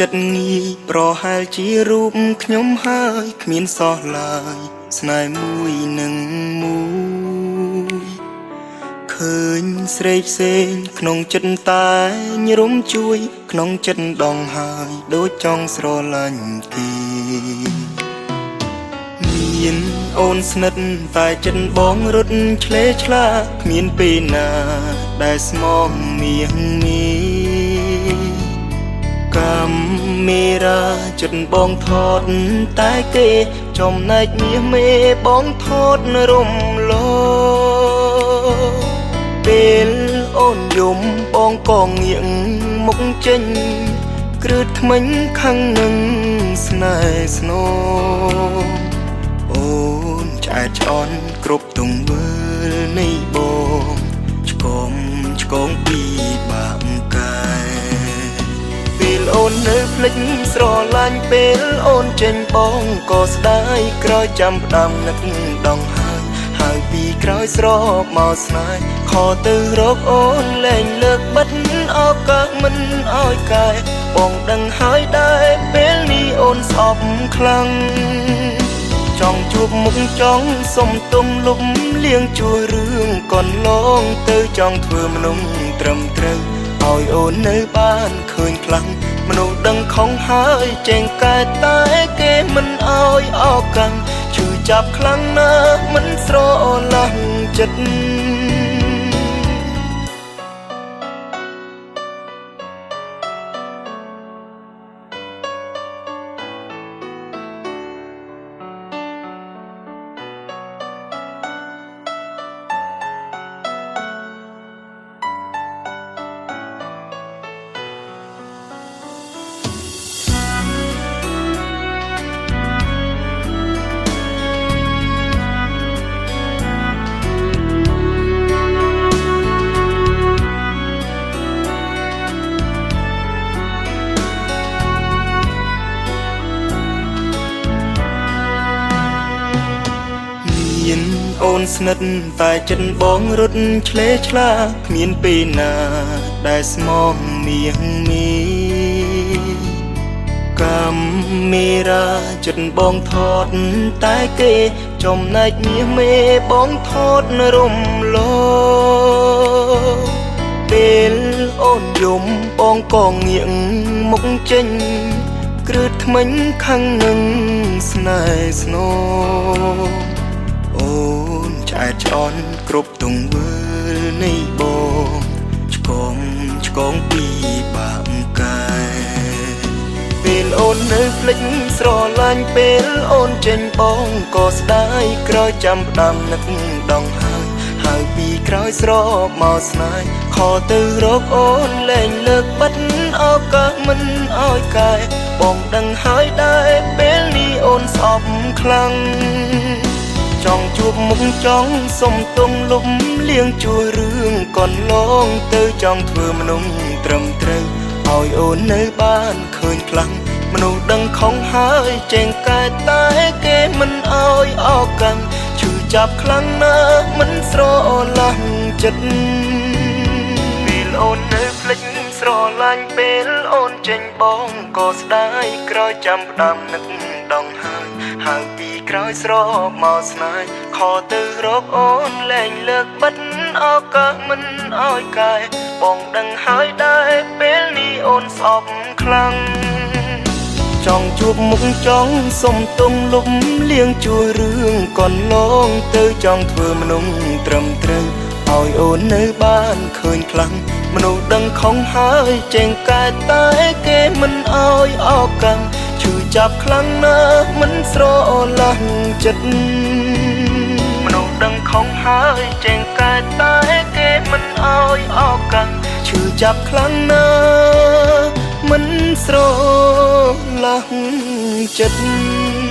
ចិត្តងាយប្រហែលជារូបខ្ញុំហើយគ្មានសោះឡើយស្នេហ៍មួយនឹងមួយឃើញស្រីផ្សេងក្នុងចិត្តតែញរំជួយក្នុងចិត្តដងហើយដូចចង់ស្រឡាញ់គេមានអូនស្និទ្ធតែចិត្តបងរត់ឆ្លេឆ្លាគ្មានពេលណាដែលស្មងមៀងមីកាមេរ៉ាចិត្តបងថតតែគេចំណែកមាសមេបងថតរំលោពេលអូនយំបងក៏ងាកមុខចេញគ្រឹះថ្មិញខាងនឹងស្នេហ៍ស្នូអូនឆ្អែតឆ្អន់គ្រប់ទង្វើនៃបងឆ្កងពីបាក់កាយពេលអូននៅភ្លេចស្រឡាញ់ពេលអូនចេញបងក៏ស្ដាយក្រោយចាំផ្ដាំនឹកដងហើយពីក្រោយស្រោបមកស្នេហ៍ខទៅរកអូនលែងលើកបិទឱកាសមិនឲ្យកែបងដឹងហើយដែរពេលនេះអូនស្អប់ខ្លាំងចង់ជួបមុខចង់សុំទុំលុបលៀងជួរឿងកូនឡងទៅចង់ធ្វើមនុស្សត្រឹមត្រូវឲ្យអូននៅបានឃើញខ្លាំងមនុស្សដឹងខំហើយចេញកែតែគេមិនឲ្យឱកាសឈឺចាប់ខ្លាំងណាស់មិនស្រឡាញ់ចិត្តអូនស្និទ្ធតែចិត្តបងរត់ឆ្លេឆ្លាគ្មានពេលណាដែលស្មងមៀងមីកាមេរ៉ាចិត្តបងថតតែគេចំណែកមាសមេបងថតរំលោពេលអូនយំបងក៏ងាកមុខចេញគ្រឹះថ្មិញខាងនឹងស្នេហ៍ស្នូអូនឆ្អែតឆ្អន់គ្រប់ទង្វើនៃបងឆ្កងពីបាក់កាយពេលអូននៅភ្លេចស្រឡាញ់ពេលអូនចេញបងក៏ស្ដាយក្រោយចាំផ្ដាំនឹកដងហើយពីក្រោយស្រោបមកស្នេហ៍ខទៅរកអូនលែងលើកបិទឱកាសមិនឲ្យកែបងដឹងហើយដែរពេលនេះអូនស្អប់ខ្លាំងចង់ជួបមុខចង់សុំទុំលុបលៀងជួរឿងកូនឡងទៅចង់ធ្វើមនុស្សត្រឹមត្រូវឲ្យអូននៅបានឃើញខ្លាំងមនុស្សដឹងខំហើយចេញកែតែគេមិនឲ្យឱកាសឈឺចាប់ខ្លាំងណាស់មិនស្រឡាញ់ចិត្តពេលអូននៅភ្លេចស្រឡាញ់ពេលអូនចេញបងក៏ស្ដាយក្រោយចាំផ្ដាំនឹកដងហើយពីក្រោយស្រោបមកស្នេហ៍ខទៅរកអូនលែងលើកបិទឱកាសមិនឲ្យកែបងដឹងហើយដែរពេលនេះអូនស្អប់ខ្លាំងចង់ជួបមុខចង់សុំទុំលុបលៀងជួរឿងកូនឡងទៅចង់ធ្វើមនុស្សត្រឹមត្រូវឲ្យអូននៅបានឃើញខ្លាំងមនុស្សដឹងខំហើយចេញកែតែគេមិនឲ្យឱកាសឈឺចាប់ខ្លាំងណាស់មិនស្រឡាញ់ចិត្តមនុស្សដឹងខំហើយចេញកែតែគេមិនឲ្យឱកាសឈឺចាប់ខ្លាំងណាស់មិនស្រឡាញ់ចិត្ត